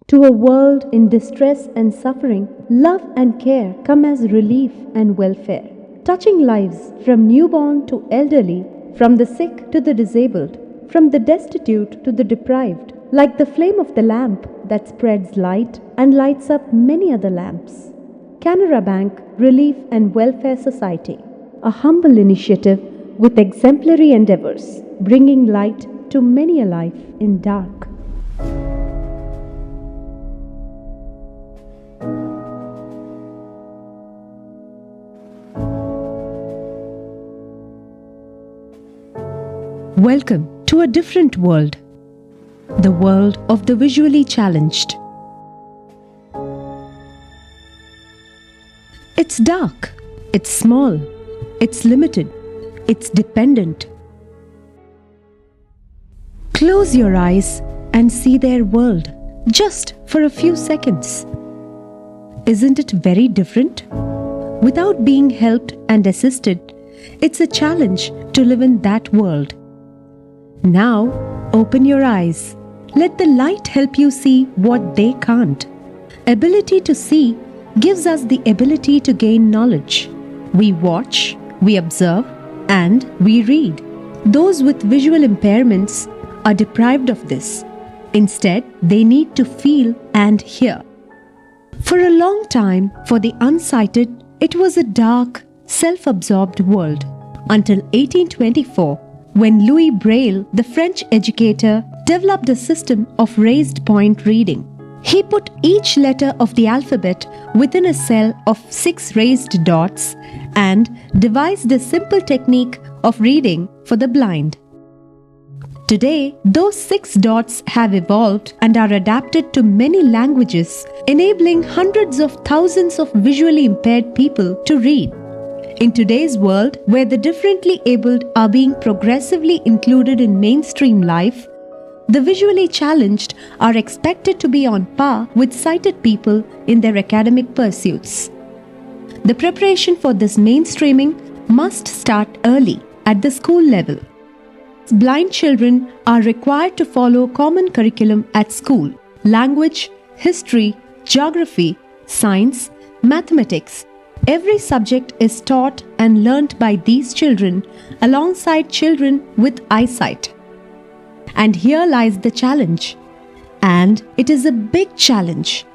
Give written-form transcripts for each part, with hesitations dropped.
To a world in distress and suffering, love and care come as relief and welfare, touching lives from newborn to elderly, from the sick to the disabled, from the destitute to the deprived, like the flame of the lamp that spreads light and lights up many other lamps. Canara Bank Relief and Welfare Society, a humble initiative with exemplary endeavors, bringing light to many a life in dark. Welcome to a different world, the world of the visually challenged. It's dark, it's small, it's limited, it's dependent. Close your eyes and see their world just for a few seconds. Isn't it very different? Without being helped and assisted, it's a challenge to live in that world. Now, open your eyes. Let the light help you see what they can't. Ability to see gives us the ability to gain knowledge. We watch, we observe, and we read. Those with visual impairments are deprived of this. Instead, they need to feel and hear. For a long time, for the unsighted, it was a dark, self-absorbed world until 1824. When Louis Braille, the French educator, developed a system of raised point reading. He put each letter of the alphabet within a cell of 6 raised dots and devised a simple technique of reading for the blind. Today, those 6 dots have evolved and are adapted to many languages, enabling hundreds of thousands of visually impaired people to read. In today's world, where the differently abled are being progressively included in mainstream life, the visually challenged are expected to be on par with sighted people in their academic pursuits. The preparation for this mainstreaming must start early, at the school level. Blind children are required to follow common curriculum at school: language, history, geography, science, mathematics. Every subject is taught and learnt by these children alongside children with eyesight. And here lies the challenge. And it is a big challenge.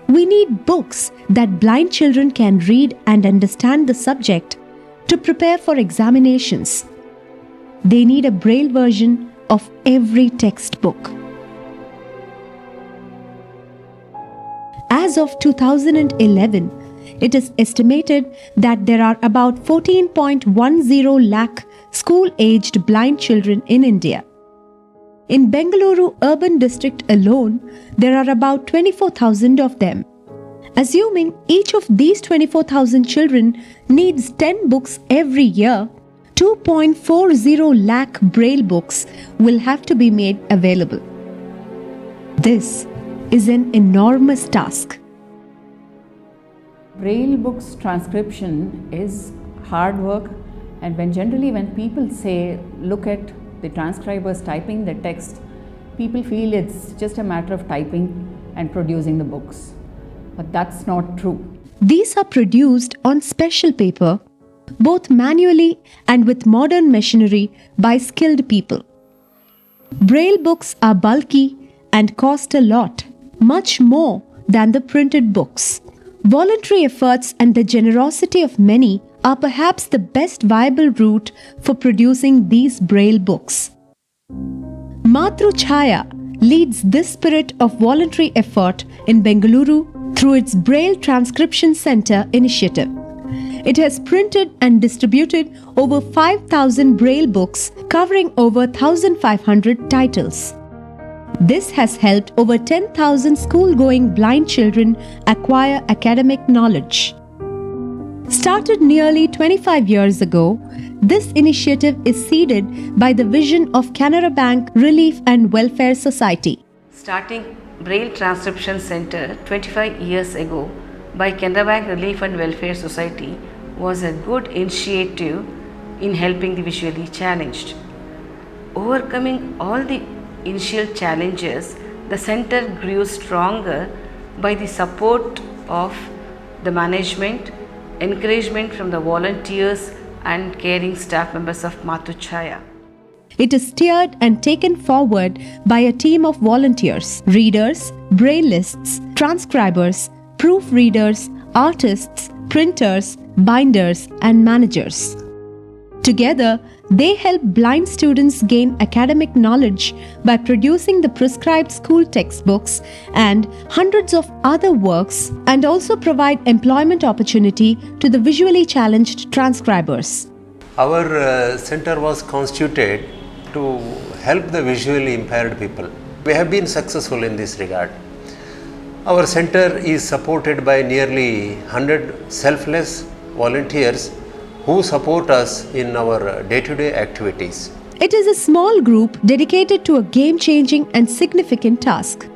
We need books that blind children can read and understand the subject to prepare for examinations. They need a Braille version of every textbook. As of 2011, it is estimated that there are about 14.10 lakh school-aged blind children in India. In Bengaluru urban district alone, there are about 24,000 of them. Assuming each of these 24,000 children needs 10 books every year, 2.40 lakh Braille books will have to be made available. This is an enormous task. Braille books transcription is hard work, and when people say look at the transcribers typing the text, people feel it's just a matter of typing and producing the books. But that's not true. These are produced on special paper, both manually and with modern machinery by skilled people. Braille books are bulky and cost a lot, much more than the printed books. Voluntary efforts and the generosity of many are perhaps the best viable route for producing these Braille books. Mathruchhaya leads this spirit of voluntary effort in Bengaluru through its Braille Transcription Center initiative. It has printed and distributed over 5,000 Braille books covering over 1,500 titles. This has helped over 10,000 school-going blind children acquire academic knowledge. Started nearly 25 years ago, this initiative is seeded by the vision of Canara Bank Relief and Welfare Society. Starting Braille Transcription Center 25 years ago by Canara Bank Relief and Welfare Society was a good initiative in helping the visually challenged. Overcoming all the initial challenges, the center grew stronger by the support of the management, encouragement from the volunteers and caring staff members of Mathruchhaya. It is steered and taken forward by a team of volunteers, readers, braillists, transcribers, proofreaders, artists, printers, binders, and managers. Together, they help blind students gain academic knowledge by producing the prescribed school textbooks and hundreds of other works, and also provide employment opportunity to the visually challenged transcribers. Our center was constituted to help the visually impaired people. We have been successful in this regard. Our center is supported by nearly 100 selfless volunteers who support us in our day-to-day activities. It is a small group dedicated to a game-changing and significant task.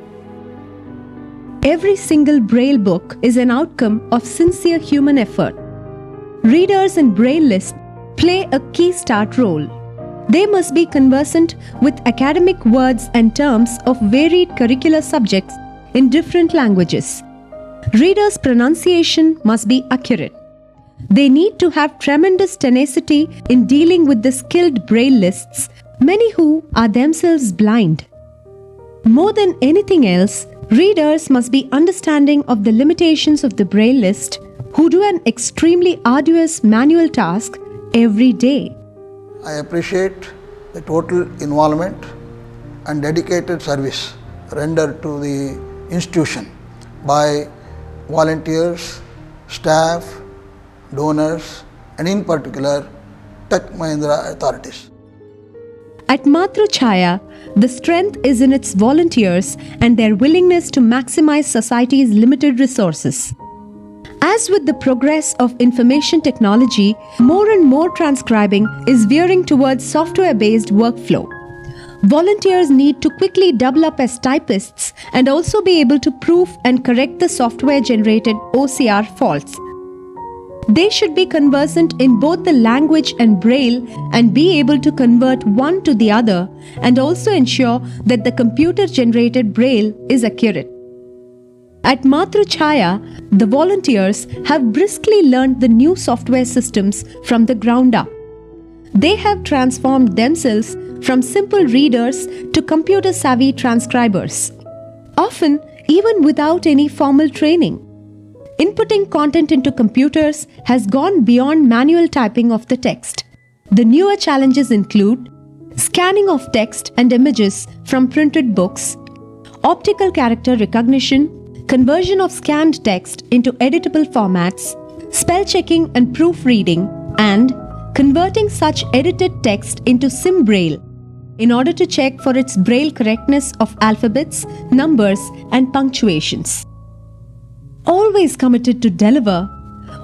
Every single Braille book is an outcome of sincere human effort. Readers and Braillists play a key start role. They must be conversant with academic words and terms of varied curricular subjects in different languages. Readers' pronunciation must be accurate. They need to have tremendous tenacity in dealing with the skilled Braillists, many who are themselves blind. More than anything else, readers must be understanding of the limitations of the Braillist, who do an extremely arduous manual task every day. I appreciate the total involvement and dedicated service rendered to the institution by volunteers, staff, donors, and in particular Tech Mahindra authorities. At Mathruchhaya, the strength is in its volunteers and their willingness to maximize society's limited resources. As with the progress of information technology, more and more transcribing is veering towards software-based workflow. Volunteers need to quickly double up as typists and also be able to proof and correct the software-generated OCR faults. They should be conversant in both the language and Braille and be able to convert one to the other, and also ensure that the computer-generated Braille is accurate. At Mathruchhaya, the volunteers have briskly learned the new software systems from the ground up. They have transformed themselves from simple readers to computer-savvy transcribers, often even without any formal training. Inputting content into computers has gone beyond manual typing of the text. The newer challenges include scanning of text and images from printed books, optical character recognition, conversion of scanned text into editable formats, spell checking and proofreading, and converting such edited text into SimBraille in order to check for its Braille correctness of alphabets, numbers, and punctuations. Always committed to deliver,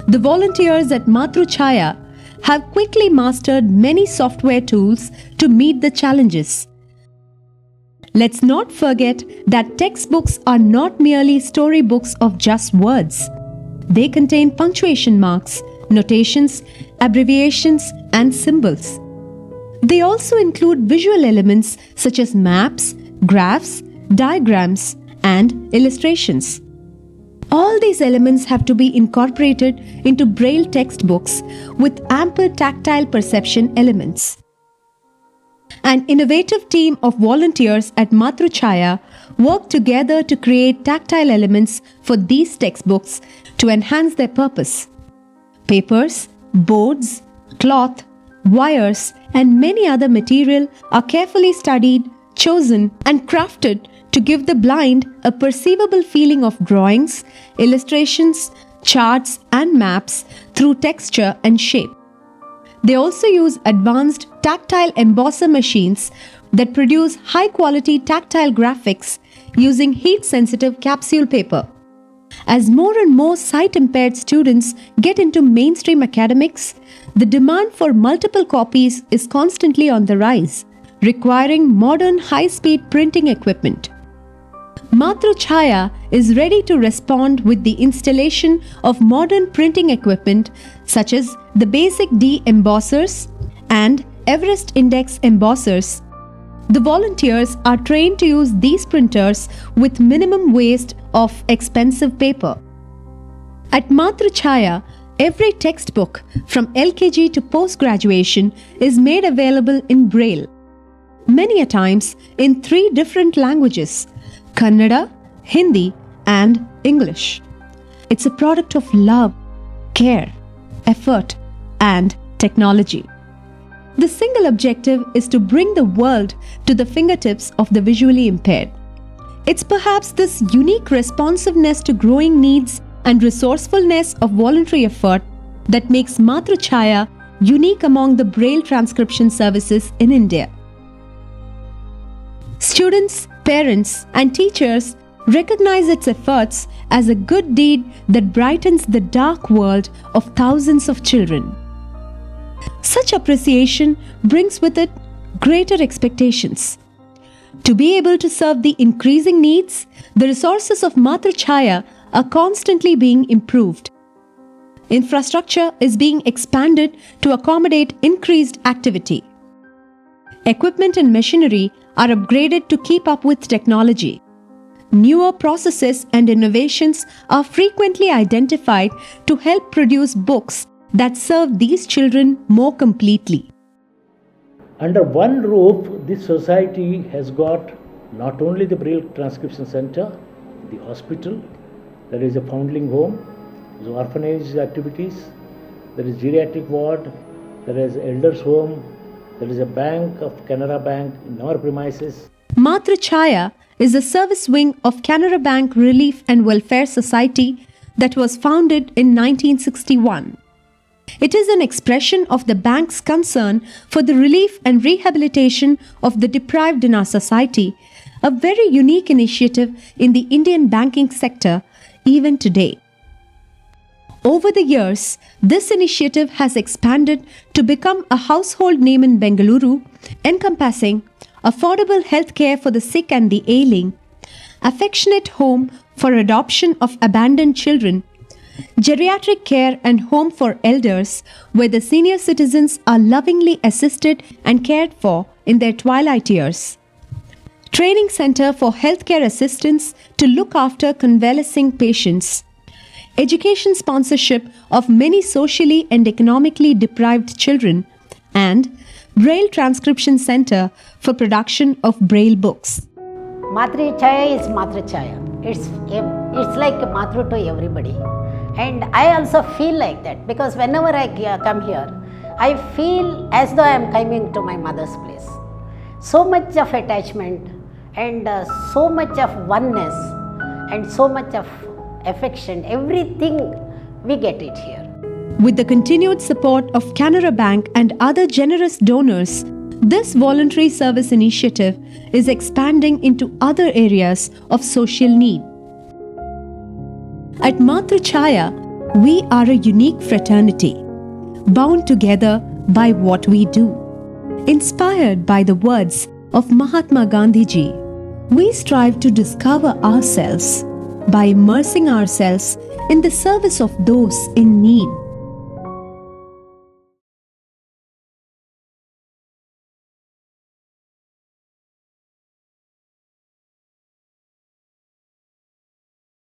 the volunteers at Mathruchhaya have quickly mastered many software tools to meet the challenges. Let's not forget that textbooks are not merely storybooks of just words. They contain punctuation marks, notations, abbreviations, and symbols. They also include visual elements such as maps, graphs, diagrams, and illustrations. All these elements have to be incorporated into Braille textbooks with ample tactile perception elements. An innovative team of volunteers at Mathruchhaya work together to create tactile elements for these textbooks to enhance their purpose. Papers, boards, cloth, wires, and many other material are carefully studied, chosen, and crafted to give the blind a perceivable feeling of drawings, illustrations, charts, and maps through texture and shape. They also use advanced tactile embosser machines that produce high-quality tactile graphics using heat-sensitive capsule paper. As more and more sight-impaired students get into mainstream academics, the demand for multiple copies is constantly on the rise, requiring modern high-speed printing equipment. Mathruchhaya is ready to respond with the installation of modern printing equipment such as the Basic D embossers and Everest Index embossers, The volunteers are trained to use these printers with minimum waste of expensive paper. At Mathruchhaya, every textbook from LKG to post-graduation is made available in Braille, many a times in 3 different languages: Kannada, Hindi, and English. It's a product of love, care, effort, and technology. The single objective is to bring the world to the fingertips of the visually impaired. It's perhaps this unique responsiveness to growing needs and resourcefulness of voluntary effort that makes Mathruchhaya unique among the Braille transcription services in India. Students, parents, and teachers recognize its efforts as a good deed that brightens the dark world of thousands of children. Such appreciation brings with it greater expectations. To be able to serve the increasing needs, the resources of Mathruchhaya are constantly being improved. Infrastructure is being expanded to accommodate increased activity. Equipment and machinery are upgraded to keep up with technology. Newer processes and innovations are frequently identified to help produce books that serve these children more completely. Under one roof, this society has got not only the Braille Transcription Center, the hospital, there is a foundling home, there is orphanage activities, there is geriatric ward, there is elders home, there is a bank of Canara Bank in our premises. Mathruchhaya is a service wing of Canara Bank Relief and Welfare Society that was founded in 1961. It is an expression of the bank's concern for the relief and rehabilitation of the deprived in our society, a very unique initiative in the Indian banking sector even today. Over the years, this initiative has expanded to become a household name in Bengaluru, encompassing affordable health care for the sick and the ailing, affectionate home for adoption of abandoned children, geriatric care and home for elders, where the senior citizens are lovingly assisted and cared for in their twilight years, training center for healthcare assistants to look after convalescing patients, education sponsorship of many socially and economically deprived children, and Braille Transcription Center for production of Braille books. Mathruchhaya is Mathruchhaya. It's like a Mathru to everybody. And I also feel like that because whenever I come here, I feel as though I am coming to my mother's place. So much of attachment and so much of oneness and so much of affection, everything we get it here. With the continued support of Canara Bank and other generous donors, this voluntary service initiative is expanding into other areas of social need. At Mathruchhaya, we are a unique fraternity, bound together by what we do. Inspired by the words of Mahatma Gandhi ji, we strive to discover ourselves by immersing ourselves in the service of those in need.